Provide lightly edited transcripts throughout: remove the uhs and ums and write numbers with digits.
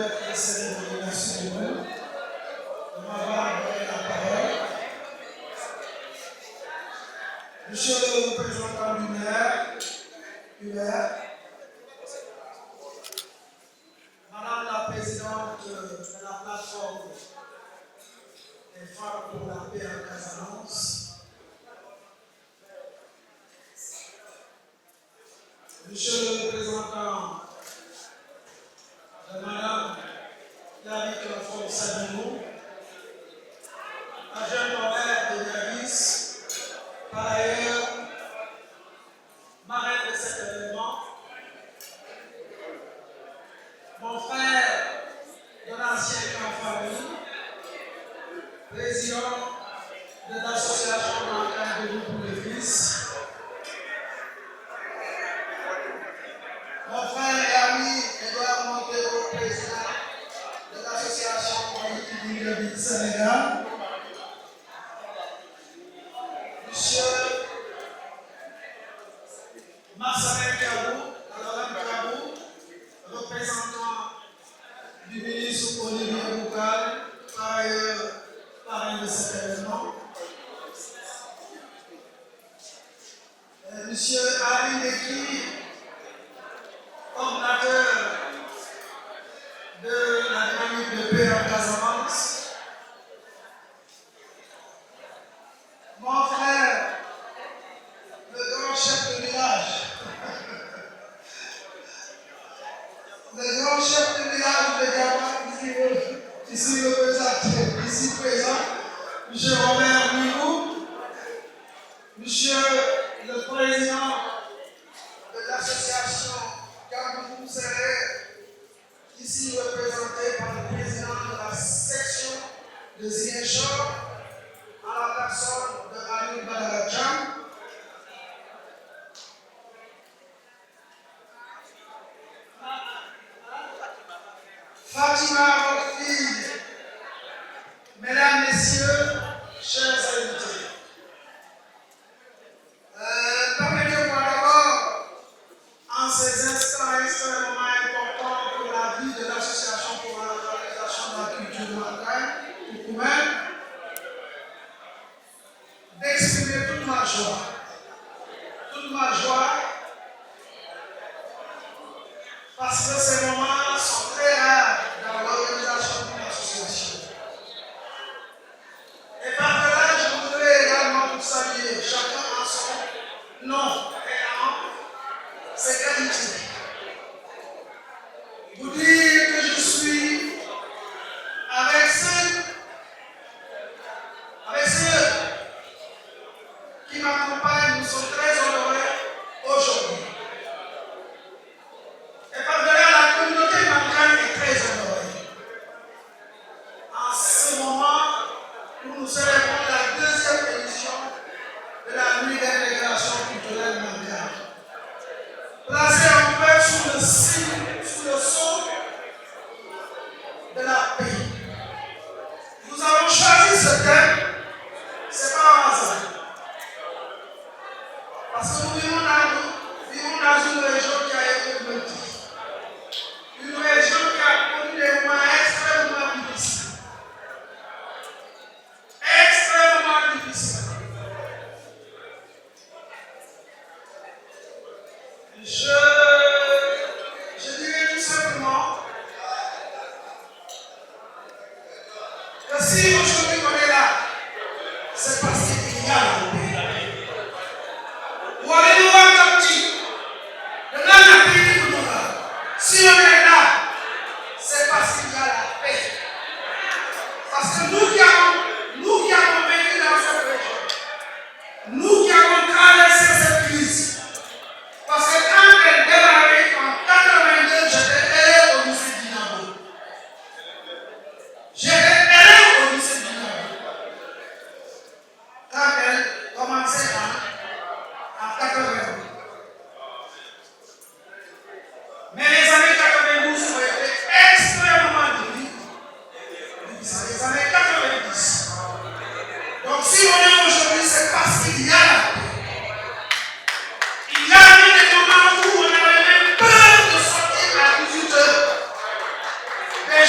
très cérémonie, merci beaucoup de m'avoir donné la parole. Monsieur le représentant du maire, Hubert, Madame la présidente de la plateforme des femmes pour la paix en Casamance, Monsieur le représentant de Madame David Fonsadino, agent honoraire de Davis, par ailleurs, marraine de cet événement, mon frère de l'ancien camp famille, président de l'association Mancan de pour les fils, mon frère et ami Edouard Montero, président de l'association politique du Sénégal, monsieur Marcelin Kabou, Alain Kabou, représentant du ministre Olivier Boukal, par ailleurs parrain de cet événement, monsieur Ali Neki, coordinateur de la dynamique de paix en Casamance, mon frère, le grand chef de village, le grand chef de village de Gaba, ici présent, M. Robert Migou, Monsieur le président de l'association Gambou Serré, ici représenté par le président de la section de Ziguinchor, à la personne de Ali Badara, Fatima, votre fille, mesdames, messieurs, chers invités. Permettez-moi d'abord, en ces instants extrêmement importants pour la vie de l'Association pour la valorisation de la culture maritime, Koukoumène, d'exprimer toute ma joie, parce que ces moments sont très rares dans l'organisation d'une association. Et par-delà, je voudrais également vous saluer, chacun en son nom et en ses qualités. Vous dire que je suis avec ceux qui m'accompagnent, nous sommes très honorés aujourd'hui. Et par-delà, la communauté mancane est très honorée. En ce moment où nous célébrons la deuxième édition de la nuit d'intégration culturelle mancane, placée en fait sous le signe, sous le sceau de la paix. Nous avons choisi ce thème, c'est pas un hasard. Parce que nous vivons dans une région qui a été meurtrie. Une région qui a connu des moments extrêmement difficiles. Extrêmement difficiles. Je dirais tout simplement que si aujourd'hui on est là, c'est parce qu'il y a la paix. Ou allez-nous voir comme dit, le grand appel de nous là. Si on est là, c'est parce qu'il y a la paix. Parce que nous qui avons vécu dans cette région, nous qui avons traversé cette crise, parce que quand elle démarrait en 82, j'étais élève au lycée Dynamo. J'étais élève au lycée Dynamo. Quand elle commençait en 82. Mais les années 92 ont été extrêmement difficiles. Les années 90. Donc si on est aujourd'hui, c'est parce qu'il y a la paix. Il y a eu des moments où on avait même peur de sortir à 18h. Des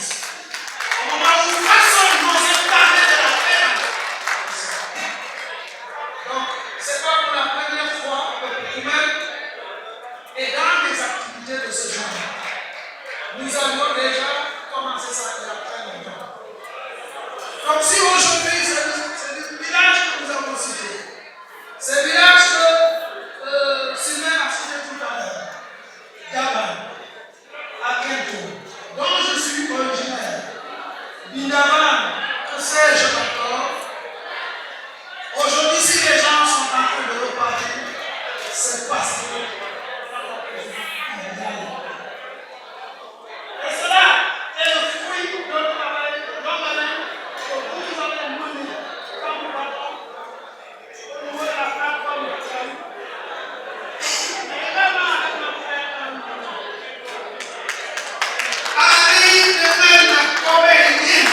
Au moment où personne n'osait parler de la paix. Donc, ce n'est pas pour la première fois que nous-mêmes, et dans les activités de ce genre, nous avons déjà commencé ça il y a très longtemps. Donc, si aujourd'hui, c'est le village que nous avons cité, c'est le village que Sylvain a cité tout à l'heure, Daban, à Kento, dont je suis originaire, Bindaban, que sais-je encore. Aujourd'hui, si les gens sont en train de repartir, c'est parce que. Et cela est le fruit de notre travail longue année que vous avez mené quand nous partons au niveau de la plateforme de Salut. Mais également avec notre frère Allez, demain, la comédie.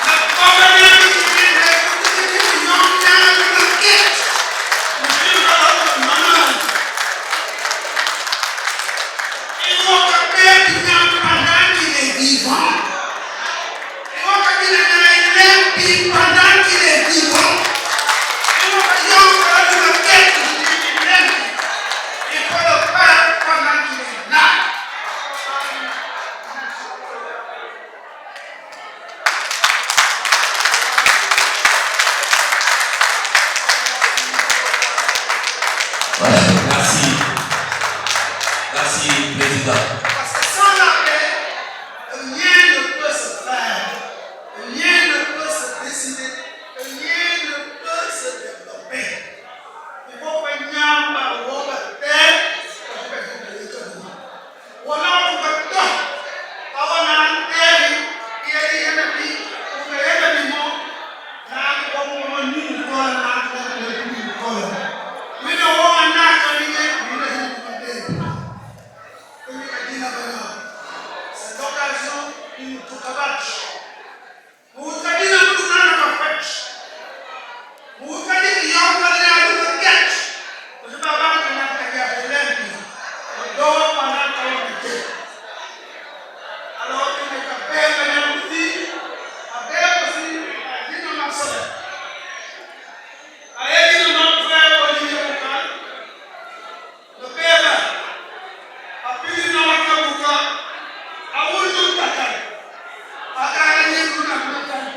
La comédie qui vient de il faut que Père qui vient pendant qu'il est vivant. Il faut que il ait pendant qu'il est vivant. Il faut que Dieu fasse le quête qu'il l'aime. Il faut le faire pendant qu'il est là. Merci. Merci, Président. Parce que sans la paix, rien ne peut se faire, rien ne peut se décider, rien ne peut se développer. Il faut que Nyamba Robert Terre, voilà on va tout. Avant un terre, il y a des ennemis, on fait des ennemis, là on va nous voir là, we don't want not to be there. C'est l'occasion de nous toucher. Vous vous dites que nous avons fait. Vous vous dites que nous avons fait. Vous ne pouvez pas faire de l'impi. Vous devez pas faire de l'impi. Alors, il est à peine de l'impi. À peine aussi, il nous a sauvé. Allez, il nous a fait Olivier Boucal. Le père, a pu nous avoir Boucal. A voulu nous taper. A carré nous dans le temps.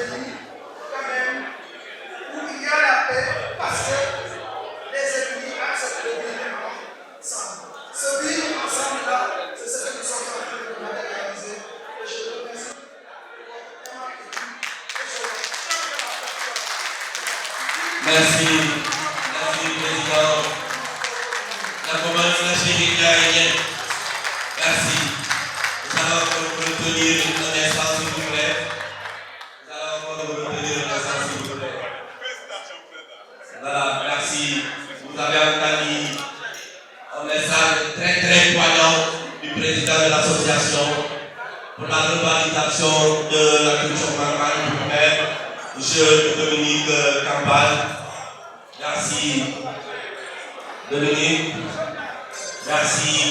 pays, quand même, où il y a la paix, parce que les ennemis acceptent de vivre ensemble. Ce vivre ensemble-là, c'est ce que nous sommes en train de réaliser. Et je vous remercie. Merci. Merci, Président. La commande nationale aérienne. Merci. Nous allons retenir un instant, s'il vous plaît. Nous allons retenir un instant, s'il vous plaît. Voilà, merci. Vous avez entendu un message très très poignant du président de l'association pour la revalorisation de la culture normale du Khmer, M. Dominique Campagne. Merci Dominique. Merci.